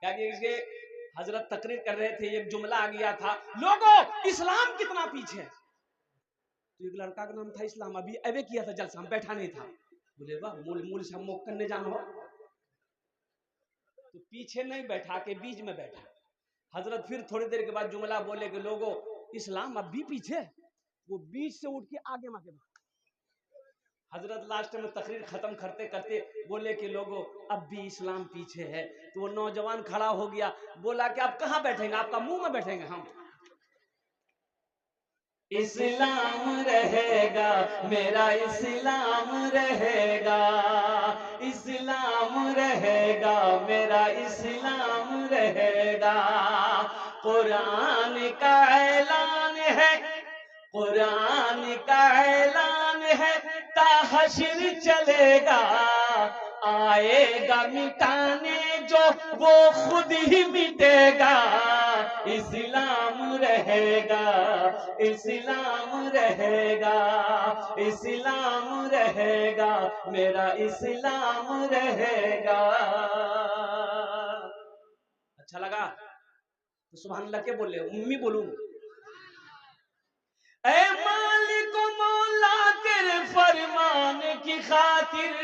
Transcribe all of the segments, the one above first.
इसके हजरत तकरीर कर रहे थे, एक जुमला आ गया था, लोगों इस्लाम कितना पीछे है। तो एक लड़का का नाम था इस्लाम, अभी अबे किया था जलसा, हम बैठा नहीं था। बोले वाह, मूल मूल से हम मोक करने जाना हो। तो पीछे नहीं बैठा के बीच में बैठा। हजरत फिर थोड़ी देर के बाद जुमला बोले कि लोगों इस्लाम अब भी पीछे। वो बीच से उठ के आगे माके। हजरत लास्ट में तकरीर खत्म करते करते बोले कि लोगों अब भी इस्लाम पीछे है। तो वो नौजवान खड़ा हो गया, बोला कि आप कहाँ बैठेंगे, आपका मुंह में बैठेंगे हम। इस्लाम रहेगा मेरा, इस्लाम रहेगा, इस्लाम रहेगा मेरा, इस्लाम रहेगा। कुरान का ऐलान है, कुरान का ऐलान है, ताहश्र चलेगा। आएगा मिटाने जो, वो खुद ही मिटेगा। इस्लाम रहेगा, इस्लाम रहेगा, इस्लाम रहेगा मेरा, इस्लाम रहेगा। अच्छा लगा तो सुभान अल्लाह के बोले, उम्मी बोलूं। ऐ मालिक मौला तेरे फरमान की खातिर,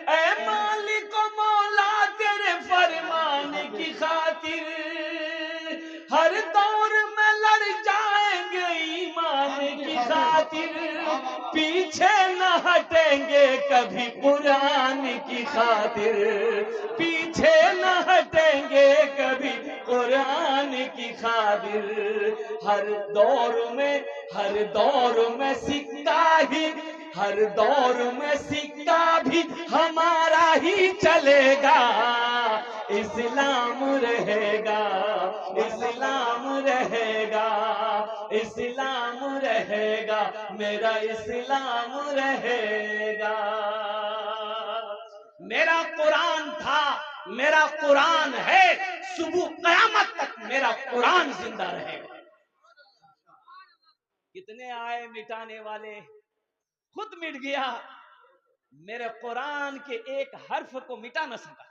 ऐ मालिक मौला तेरे फरमान की खातिर, हर दौर में लड़ जाएंगे ईमान की खातिर। पीछे न हटेंगे कभी कुरान की खातिर, पीछे न हटेंगे कभी कुरान की खातिर। हर दौर में, हर दौर में सिक्का ही, हर दौर में सिक्का भी हमारा ही चलेगा। इस्लाम रहेगा, इस्लाम रहेगा, इस्लाम रहेगा मेरा, इस्लाम रहेगा। मेरा कुरान था, मेरा कुरान है, सुबह कयामत तक मेरा कुरान जिंदा रहेगा। कितने आए मिटाने वाले, खुद मिट गया, मेरे कुरान के एक हर्फ को मिटा न सका।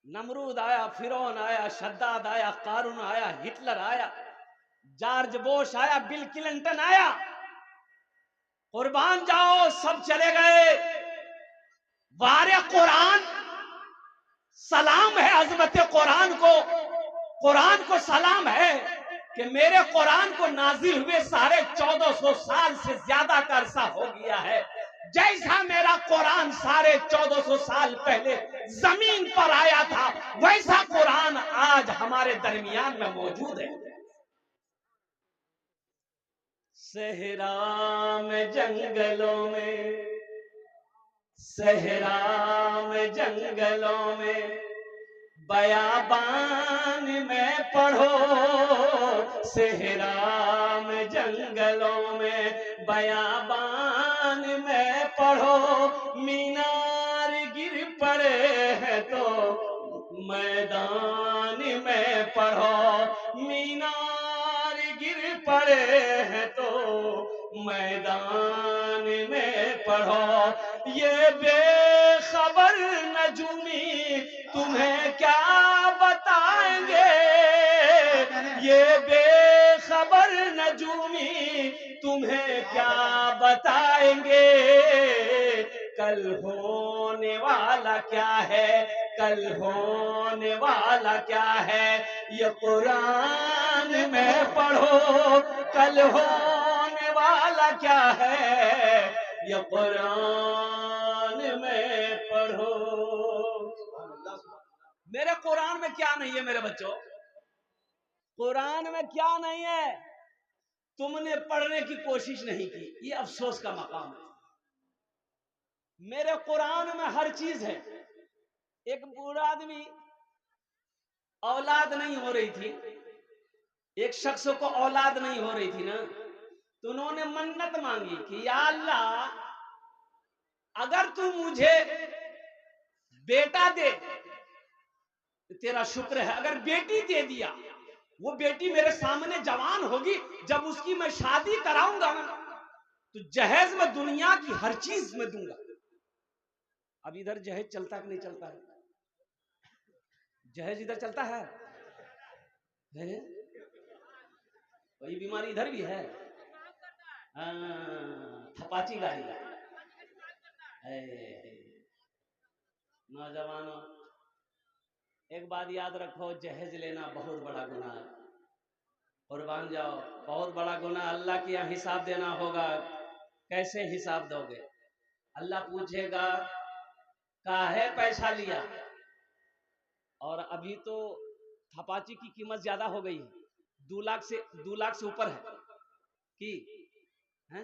नमरूद आया, फिरौन आया, शद्दाद आया, कारून आया, हिटलर आया, जॉर्ज बुश आया, बिल क्लिंटन आया, कुर्बान जाओ सब चले गए। वारे कुरान सलाम है अजमत कुरान को सलाम है कि मेरे कुरान को नाजिल हुए 1450 साल से ज्यादा का अरसा हो गया है। जैसा मेरा कुरान 1450 साल पहले जमीन पर आया था, वैसा कुरान आज हमारे दरमियान में मौजूद है। सहरा में जंगलों में, सहरा में जंगलों में, बयाबान में पढ़ो, सहरा में जंगलों में, बयाबान में पढ़ो। मीनार गिर पड़े हैं तो मैदान में पढ़ो, मीनार गिर पड़े हैं तो मैदान में पढ़ो। ये बेखबर नजूमी तुम्हें क्या बताएंगे, ये बेखबर नजूमी तुम्हें क्या बताएंगे। कल होने वाला क्या है, कल होने वाला क्या है, ये कुरान में पढ़ो। कल होने वाला क्या है, ये कुरान में पढ़ो। मेरे कुरान में क्या नहीं है मेरे बच्चों, कुरान में क्या नहीं है, तुमने पढ़ने की कोशिश नहीं की, ये अफसोस का मकाम है। मेरे कुरान में हर चीज है। एक बूढ़ा आदमी, औलाद नहीं हो रही थी, एक शख्स को औलाद नहीं हो रही थी ना, तो उन्होंने मन्नत मांगी कि या अल्लाह अगर तू मुझे बेटा दे तो तेरा शुक्र है, अगर बेटी दे दिया, वो बेटी मेरे सामने जवान होगी, जब उसकी मैं शादी कराऊंगा ना तो जहेज में दुनिया की हर चीज में दूंगा। अब इधर जहेज चलता कि नहीं चलता है? जहेज इधर चलता है? कोई बीमारी इधर भी है? थपाची गाड़ी। नौजवानों, एक बात याद रखो, जहेज लेना बहुत बड़ा गुनाह है। कुर्बान जाओ, बहुत बड़ा गुनाह। अल्लाह के यहाँ हिसाब देना होगा। कैसे हिसाब दोगे? अल्लाह पूछेगा काहे पैसा लिया। और अभी तो थपाची की कीमत ज्यादा हो गई है, 2 लाख से ऊपर है कि है?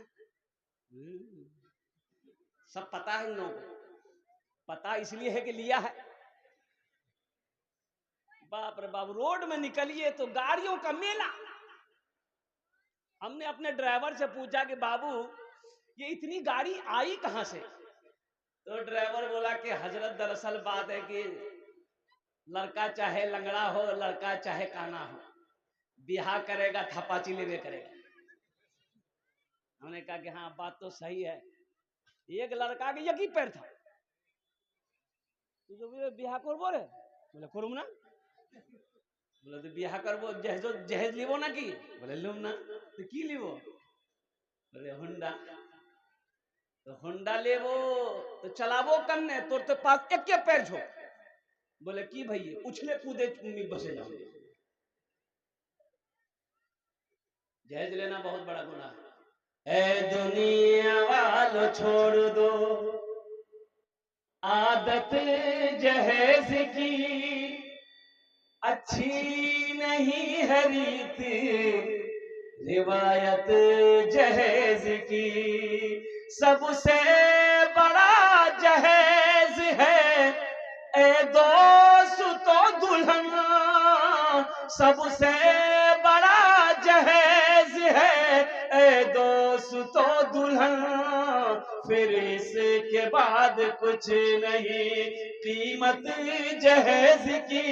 सब पता है इन लोगों को। पता इसलिए है कि लिया है। बाप रे बाप, रोड में निकलिए तो गाड़ियों का मेला। हमने अपने ड्राइवर से पूछा कि बाबू ये इतनी गाड़ी आई कहां से? तो ड्राइवर बोला कि हजरत दरअसल बात है कि लड़का चाहे लंगड़ा हो, लड़का चाहे काना हो, बिहार करेगा थपाची लेवे करेगा। हमने कहा कि हाँ बात तो सही है। एक लड़का के यकी पैर था, तो बिहार करबो रे? बोले करूम ना। बोले तो बिहार करबो, जहेज लीबो ना की? बोले लूम ना। तो की लीबो? बोले होंडा। तो होंडा लेबो तो चलाबो कन्ने, तोर तो पास एक पैर छो। बोले की भैया? उछले कूदे बसे जाओ। जहेज लेना बहुत बड़ा गुनाह है। ए दुनिया वालों छोड़ दो आदत जहेज की, अच्छी नहीं है रीत रिवायत जहेज की। सबसे बड़ा जहेज है ए दोस्त तो दुल्हन, सबसे बड़ा जहेज है ए दोस्त तो दुल्हन। फिर इसके बाद कुछ नहीं कीमत जहेज की,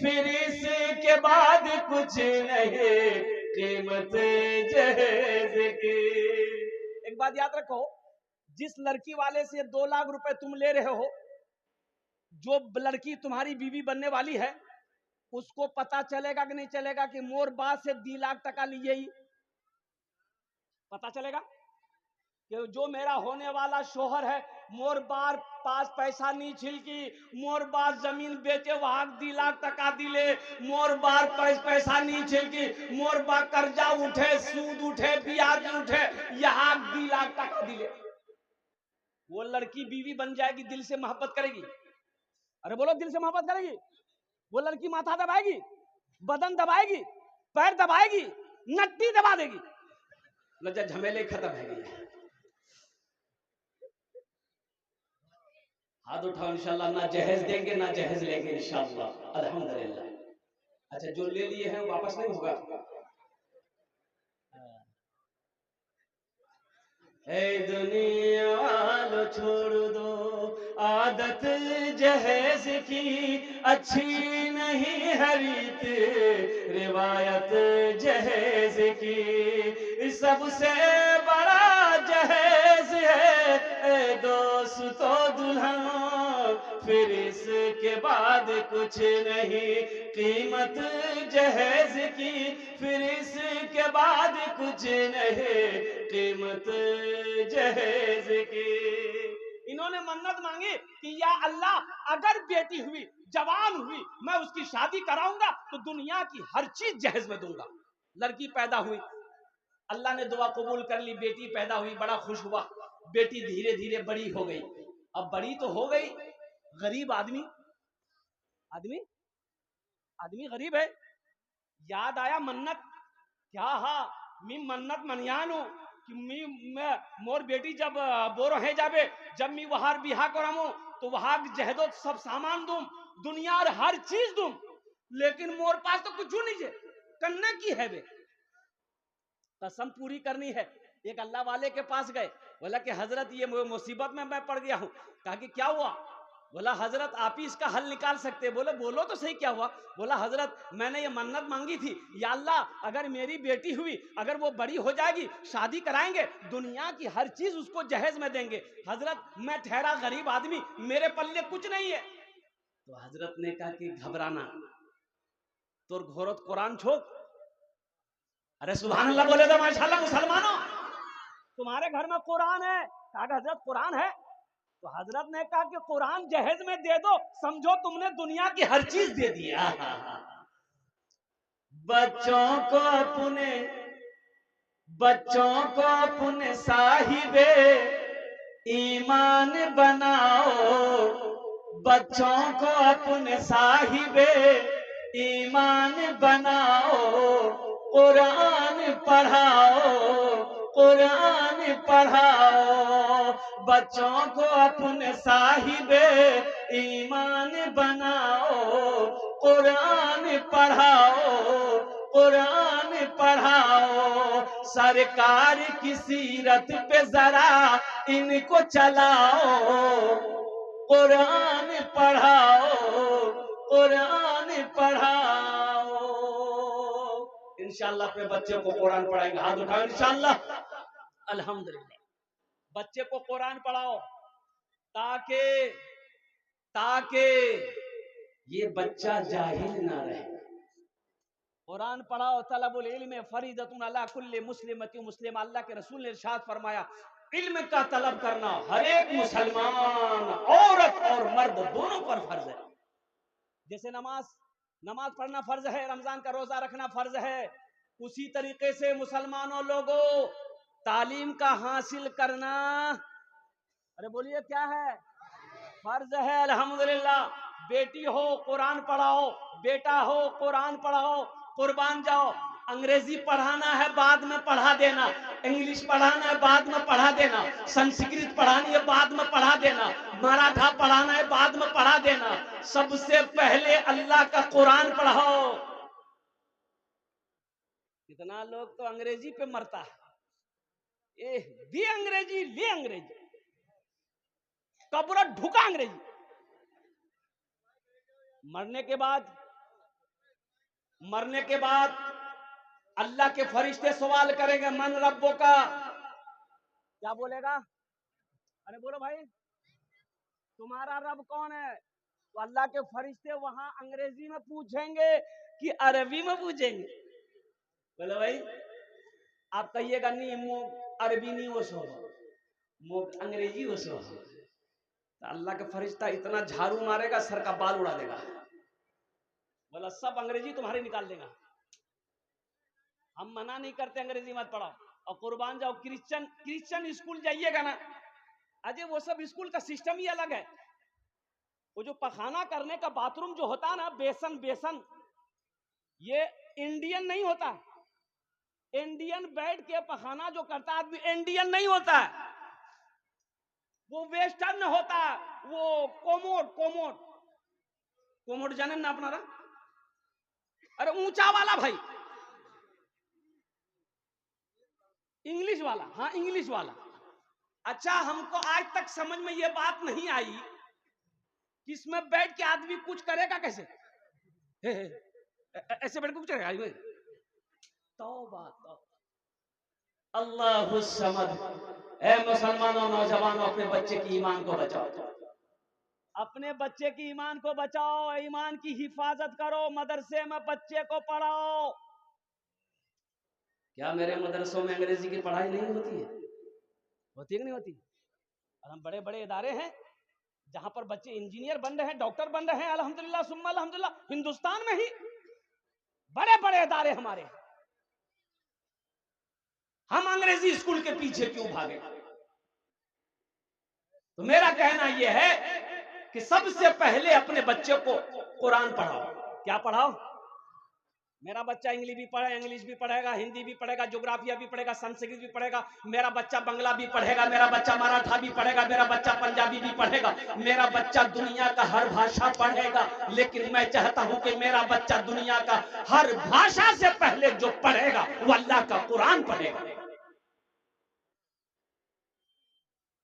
फिर इसके बाद कुछ नहीं कीमत जहेज की। एक बात याद रखो, जिस लड़की वाले से 2 लाख रुपए तुम ले रहे हो, जो लड़की तुम्हारी बीवी बनने वाली है, उसको पता चलेगा कि नहीं चलेगा कि मोर बात से 2 लाख टका लिए ही? पता चलेगा कि जो मेरा होने वाला शोहर है, मोर बार पास पैसा नहीं छिलकी, मोर बार जमीन बेचे वहां 2 लाख टका दिले, मोर बार पैसा नहीं छिलकी, मोर बार कर्जा उठे, सूद उठे, ब्याज उठे, यहाँ 2 लाख टका दिले। वो लड़की बीवी बन जाएगी, दिल से मोहब्बत करेगी? अरे बोलो, दिल से मोहब्बत करेगी? वो लड़की माथा दबाएगी, बदन दबाएगी, पैर दबाएगी, नट्टी दबा देगी, लज्जा झमेले खत्म है गई। हाथ उठाओ इंशाल्लाह। ना जहेज देंगे ना जहेज लेंगे इंशाल्लाह, अल्हम्दुलिल्लाह। अच्छा, जो ले लिए हैं वापस नहीं होगा। ए दुनिया वालों छोड़ दो आदत जहेज की, अच्छी नहीं है रीत रिवायत जहेज की। सबसे बड़ा जहेज है ए दोस्तों दुल्हन, फिर इसके बाद कुछ नहीं कीमत जहेज की, फिर इसके बाद कुछ नहीं कीमत जहेज की। इन्होंने मन्नत मांगी कि या अल्लाह, अगर बेटी हुई, जवान हुई, मैं उसकी शादी कराऊंगा तो दुनिया की हर चीज जहेज में दूंगा। लड़की पैदा हुई, अल्लाह ने दुआ कबूल कर ली, बेटी पैदा हुई, बड़ा खुश हुआ। बेटी धीरे धीरे बड़ी हो गई। अब बड़ी तो हो गई, गरीब आदमी आदमी आदमी गरीब है। याद आया मन्नत, क्या हा मी मन्नत मनियानो कि मैं मोर बेटी जब बोरो है जाबे, जब मी वहां बिहा करामो तो वहां जहदो सब सामान दूम, दुनिया और हर चीज दूम, लेकिन मोर पास तो कुछ नहीं है, करना की है बे? कसम पूरी करनी है। एक अल्लाह वाले के पास गए, बोला कि हजरत ये मुसीबत में मैं पड़ गया हूं। कहा कि क्या हुआ? बोला हजरत आप ही इसका हल निकाल सकते। बोले बोलो तो सही क्या हुआ? बोला हजरत मैंने ये मन्नत मांगी थी, या अल्लाह अगर मेरी बेटी हुई, अगर वो बड़ी हो जाएगी, शादी कराएंगे, दुनिया की हर चीज उसको जहेज में देंगे। हजरत मैं ठहरा गरीब आदमी, मेरे पल्ले कुछ नहीं है। तो हजरत ने कहा कि घबराना, तोर घोरत कुरान छोक। अरे सुभान अल्लाह बोले तो माशाल्लाह। मुसलमानों, तुम्हारे घर में कुरान है? कहा हजरत कुरान है। तो हजरत ने कहा कि कुरान जहेज में दे दो, समझो तुमने दुनिया की हर चीज दे दी। बच्चों को अपने साहिबे ईमान बनाओ, बच्चों को अपने साहिबे ईमान बनाओ, कुरान पढ़ाओ, कुरान पढ़ाओ, बच्चों को अपने साहिबे ईमान बनाओ, कुरान पढ़ाओ, कुरान पढ़ाओ, सरकार की सीरत पे जरा इनको चलाओ, कुरान पढ़ाओ, कुरान पढ़ाओ। इंशाअल्लाह अपने बच्चे को कुरान पढ़ाएंगे, हाथ उठाओ इंशाअल्लाह। अल्हम्दुलिल्लाह, बच्चे को कुरान पढ़ाओ ताकि ताकि ये बच्चा जाहिल ना रहे। कुरान पढ़ाओ, तलबुल इल्म फरीदतुन अला कुल्ली मुस्लिमति मुस्लिम। अल्लाह के रसूल ने इरशाद फरमाया, इल्म का तलब करना हर एक मुसलमान, औरत और मर्द दोनों पर फर्ज है। जैसे नमाज पढ़ना फर्ज है, रमजान का रोजा रखना फर्ज है, उसी तरीके से मुसलमानों लोगों तालीम का हासिल करना, अरे बोलिए क्या है, फर्ज है। अल्हम्दुलिल्लाह, बेटी हो कुरान पढ़ाओ, बेटा हो कुरान पढ़ाओ, कुर्बान जाओ। अंग्रेजी पढ़ाना है बाद में पढ़ा देना, इंग्लिश पढ़ाना है बाद में पढ़ा देना, संस्कृत पढ़ानी है बाद में पढ़ा देना, मराठा पढ़ाना है बाद में पढ़ा देना, सबसे पहले अल्लाह का कुरान पढ़ाओ। कितना लोग तो अंग्रेजी पे मरता है, दी अंग्रेजी ले अंग्रेजी, कबूरा ढुका अंग्रेजी। मरने के बाद अल्लाह के फरिश्ते सवाल करेंगे, मन रब्बो का, क्या बोलेगा? अरे बोलो भाई, तुम्हारा रब कौन है? तो अल्लाह के फरिश्ते वहां अंग्रेजी में पूछेंगे कि अरबी में पूछेंगे? बोलो भाई, आप कहिएगा नहीं मो अरबी नहीं वो सो मो अंग्रेजी वो सो। तो अल्लाह के फरिश्ता इतना झाड़ू मारेगा सर का बाल उड़ा देगा, बोला सब अंग्रेजी तुम्हारे निकाल देगा। हम मना नहीं करते अंग्रेजी मत पढ़ाओ, और कुर्बान जाओ। क्रिश्चियन स्कूल जाइएगा ना, अजय वो सब स्कूल का सिस्टम ही अलग है। वो जो पखाना करने का बाथरूम जो होता है ना, बेसन, ये इंडियन नहीं होता। इंडियन बैठ के पखाना जो करता आदमी इंडियन नहीं होता है, वो वेस्टर्न होता है। वो कोमोड जाने ना अपना, अरे ऊंचा वाला भाई, इंग्लिश वाला, हाँ इंग्लिश वाला। अच्छा, हमको आज तक समझ में ये बात नहीं आई कि इसमें बैठ के आदमी कुछ करेगा कैसे? ऐसे बैठ के कुछ करेगा? तौबा अल्लाहु समद। ऐ मुसलमानों, नौजवानों, अपने बच्चे की ईमान को बचाओ, अपने बच्चे की ईमान को बचाओ, ईमान की हिफाजत करो, मदरसे में बच्चे को पढ़ाओ। क्या मेरे मदरसों में अंग्रेजी की पढ़ाई नहीं होती है? होती है कि नहीं होती? और हम बड़े बड़े इदारे हैं जहां पर बच्चे इंजीनियर बन रहे हैं, डॉक्टर बन रहे हैं। अल्हम्दुलिल्लाह सुम्मा अल्हम्दुलिल्लाह, हिंदुस्तान में ही बड़े बड़े इदारे हमारे। हम अंग्रेजी स्कूल के पीछे क्यों भागे? तो मेरा कहना यह है कि सबसे पहले अपने बच्चे को कुरान पढ़ाओ। क्या पढ़ाओ? मेरा बच्चा इंग्लिश भी पढ़ेगा, हिंदी भी पढ़ेगा, ज्योग्राफिया भी पढ़ेगा, संस्कृत भी पढ़ेगा, मेरा बच्चा बंगला भी पढ़ेगा, मेरा बच्चा मराठा भी पढ़ेगा, मेरा बच्चा पंजाबी भी पढ़ेगा, मेरा बच्चा दुनिया का हर भाषा पढ़ेगा। लेकिन मैं चाहता हूं कि मेरा बच्चा दुनिया का हर भाषा से पहले जो पढ़ेगा वो अल्लाह का कुरान पढ़ेगा।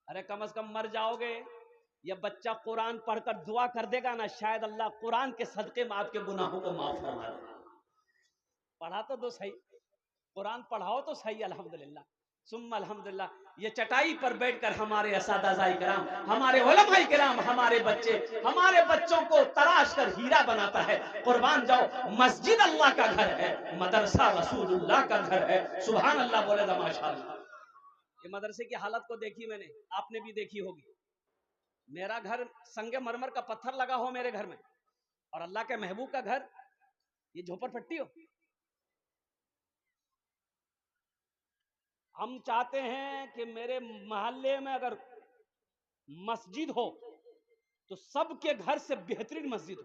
अरे कम से कम मर जाओगे, यह बच्चा कुरान पढ़कर दुआ कर देगा ना, शायद अल्लाह कुरान के सदके में आपके गुनाहों को माफ फरमा देगा। पढ़ा तो दो सही, कुरान पढ़ाओ तो सही। अल्हम्दुलिल्लाह सुम्मा अल्हम्दुलिल्लाह। ये चटाई पर बैठकर हमारे असातिज़ाए किराम, हमारे उलमाए किराम, हमारे बच्चे, हमारे बच्चों को तराश कर हीरा बनाता है। कुर्बान जाओ, मस्जिद अल्लाह का घर है, मदरसा रसूलुल्लाह का घर है। सुभान अल्लाह बोले तो माशाअल्लाह। ये मदरसे की हालत को देखी मैंने, आपने भी देखी होगी। मेरा घर संगे मरमर का पत्थर लगा हो मेरे घर में, और अल्लाह के महबूब का घर ये झोपड़पट्टी हो। हम चाहते हैं कि मेरे मोहल्ले में अगर मस्जिद हो तो सबके घर से बेहतरीन मस्जिद हो,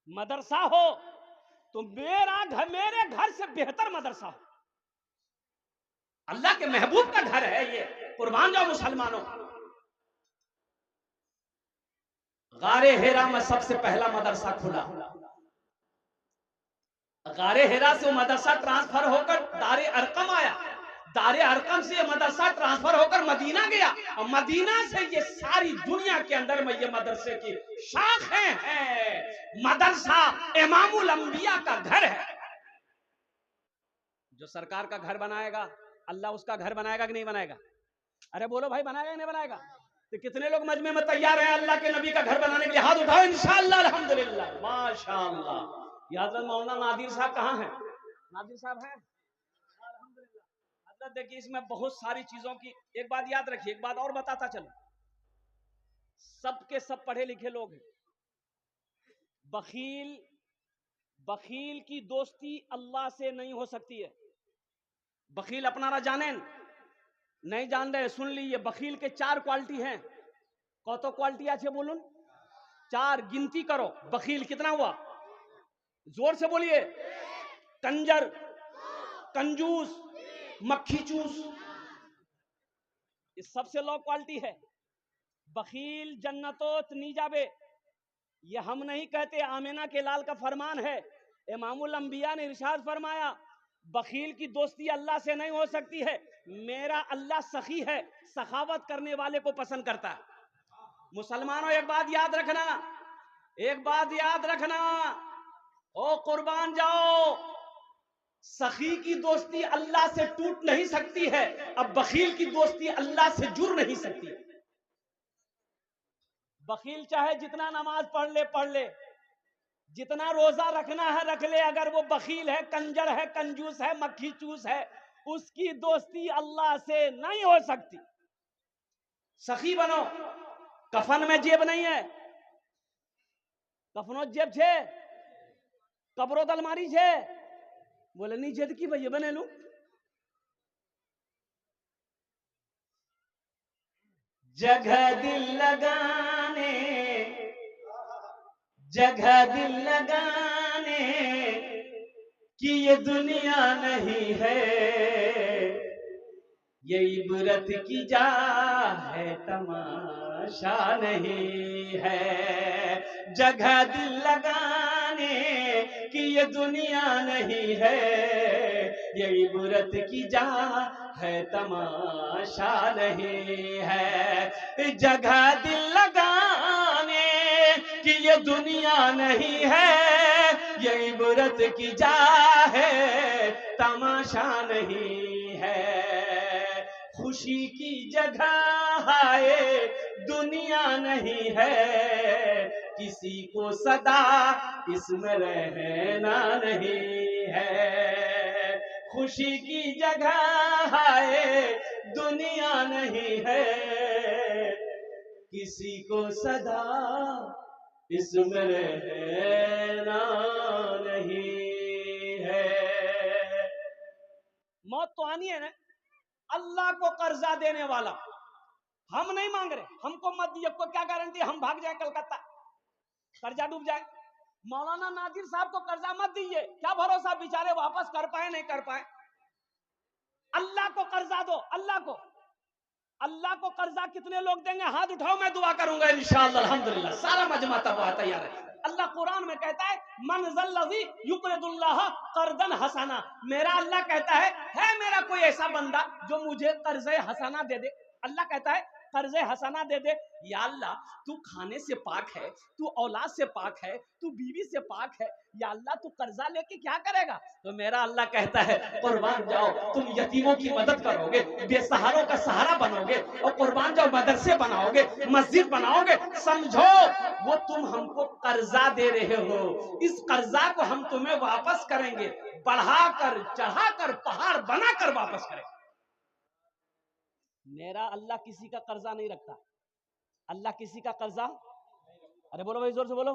मदरसा हो तो मेरे घर से बेहतर मदरसा हो। अल्लाह के महबूब का घर है ये। कुर्बान जाओ मुसलमानों। गारे हेरा में सबसे पहला मदरसा खुला। गारे हेरा से वो मदरसा ट्रांसफर होकर दारे अरकम आया, दारे अरकम से ये मदरसा ट्रांसफर होकर मदीना गया, और मदीना से ये सारी दुनिया के अंदर में ये मदरसे की शाखें हैं। मदरसा इमामुल अंबिया का घर है। जो सरकार का घर बनाएगा, अल्लाह उसका घर बनाएगा कि नहीं बनाएगा? अरे बोलो भाई, बनाएगा कि नहीं बनाएगा? तो कितने लोग मजमे में तैयार हैं अल्लाह के नबी का घर बनाने के लिए? हाथ उठाओ इंशाअल्लाह, अल्हम्दुलिल्लाह, माशाअल्लाह। ये हजरत मौलाना नादिर साहब कहाँ हैं? नादिर साहब हैं? अल्हम्दुलिल्लाह। हजरत देखिए, इसमें बहुत सारी चीजों की एक बात याद रखिए, एक बात और बताता चलो। सबके सब पढ़े लिखे लोग हैं। बखील की दोस्ती अल्लाह से नहीं हो सकती है। बखील अपनाना जाने नहीं जान रहे, सुन लीजिए। बखील के 4 क्वालिटी हैं। कत क्वालिटी আছে बोलून? 4 गिनती करो। बखील कितना हुआ? जोर से बोलिए। कंजर, कंजूस, मक्खी चूस, ये सबसे लो क्वालिटी है। बखील जन्नतोत नहीं जाबे, ये हम नहीं कहते, आमिना के लाल का फरमान है। इमामुल अंबिया ने इरशाद फरमाया, बखील की दोस्ती अल्लाह से नहीं हो सकती है। मेरा अल्लाह सखी है, सखावत करने वाले को पसंद करता है। मुसलमानों, एक बात याद रखना, एक बात याद रखना, ओ कुर्बान जाओ, सखी की दोस्ती अल्लाह से टूट नहीं सकती है, अब बखील की दोस्ती अल्लाह से जुड़ नहीं सकती। बखील चाहे जितना नमाज पढ़ ले, जितना रोजा रखना है रख ले, अगर वो बखील है, कंजर है, कंजूस है, मक्खी चूस है, उसकी दोस्ती अल्लाह से नहीं हो सकती। सखी बनो। कफन में जेब नहीं है, कफनो जेब छे, कब्रो अलमारी छे, बोले नहीं जेद की भैया बने लू। जगह दिल लगाने, जगह दिल लगाने कि ये दुनिया नहीं है, ये इबरत की जा है, तमाशा नहीं है। जगह दिल लगाने कि ये दुनिया नहीं है, ये इबरत की जा है, तमाशा नहीं है। जगह दिल लगाने कि ये दुनिया नहीं है, ये इबरत की जा है, तमाशा नहीं है। खुशी की जगह है, दुनिया नहीं है, किसी को सदा इसमें रहना नहीं है। खुशी की जगह है, दुनिया नहीं है, किसी को सदा इसमें रहना नहीं है। मौत तो आनी है ना। अल्लाह को कर्जा देने वाला, हम नहीं मांग रहे, हमको मत दिए, को क्या गारंटी हम भाग जाए कलकत्ता, कर्जा डूब जाए। मौलाना नादिर साहब को कर्जा मत दीजिए, क्या भरोसा बेचारे वापस कर पाए नहीं कर पाए। अल्लाह को कर्जा दो, अल्लाह को कर्जा कितने लोग देंगे? हाथ उठाओ, मैं दुआ करूंगा इंशाअल्लाह, अल्हम्दुलिल्लाह। सारा मजमा तैयार है। अल्लाह कुरान में कहता है, मन ज़ल्लज़ी युक़रिदुल्लाह क़र्ज़न हसना। मेरा अल्लाह कहता है मेरा कोई ऐसा बंदा जो मुझे कर्ज़े हसना दे दे। अल्लाह कहता है कर्जे हसना दे दे। या अल्लाह तू खाने से पाक है, तू औलाद से पाक है, तू बीवी से पाक है, या अल्लाह तू कर्जा लेके क्या करेगा? तो मेरा अल्लाह कहता है कुर्बान जाओ, तुम यतीमों की मदद करोगे, बेसहारों का सहारा बनोगे, और कुर्बान जाओ मदरसे बनाओगे, मस्जिद बनाओगे। समझो वो तुम हमको कर्जा दे रहे हो, इस कर्जा को हम तुम्हें वापस करेंगे, बढ़ाकर चढ़ाकर पहाड़ बनाकर वापस करेंगे। मेरा अल्लाह किसी का कर्जा नहीं रखता, अल्लाह किसी का कर्जा, अरे बोलो भाई जोर से बोलो।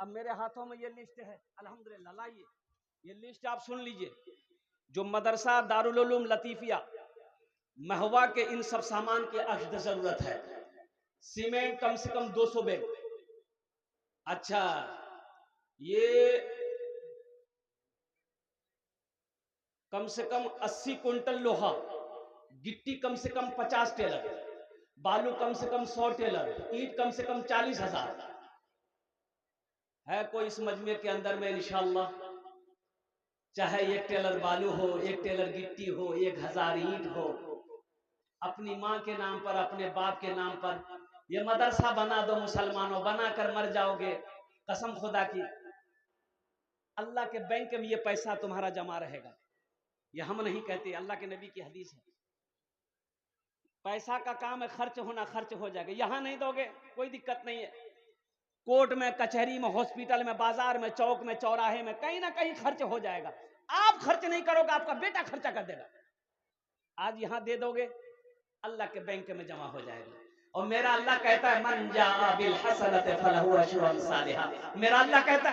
अब मेरे हाथों में ये लिस्ट है अल्हम्दुलिल्लाह, लाइए ये लिस्ट आप सुन लीजिए। जो मदरसा दारुल उलूम लतीफिया महवा के इन सब सामान की अशद जरूरत है। सीमेंट कम से कम 200 बैग, अच्छा ये कम से कम 80 कुंटल लोहा, गिट्टी कम से कम 50 टेलर, बालू कम से कम 100 टेलर, ईंट कम से कम 40,000 है। कोई इस मजमे के अंदर में इंशाअल्लाह, चाहे 1 टेलर बालू हो, 1 टेलर गिट्टी हो, 1000 ईंट हो, अपनी माँ के नाम पर, अपने बाप के नाम पर ये मदरसा बना दो मुसलमानों, बनाकर मर जाओगे कसम खुदा की, अल्लाह के बैंक में ये पैसा तुम्हारा जमा रहेगा। ये हम नहीं कहते, अल्लाह के नबी की हदीस है। पैसा का काम है खर्च होना, खर्च हो जाएगा। यहां नहीं दोगे कोई दिक्कत नहीं है, कोर्ट में, कचहरी में, हॉस्पिटल में, बाजार में, चौक में, चौराहे में, कहीं ना कहीं खर्च हो जाएगा। आप खर्च नहीं करोगे, आपका बेटा खर्चा कर देगा। आज यहां दे दोगे, अल्लाह के बैंक में जमा हो जाएगा। और मेरा अल्लाह कहता है मन जा बिल हसनत फलहु अशरु अमसालिहा, मेरा अल्लाह कहता है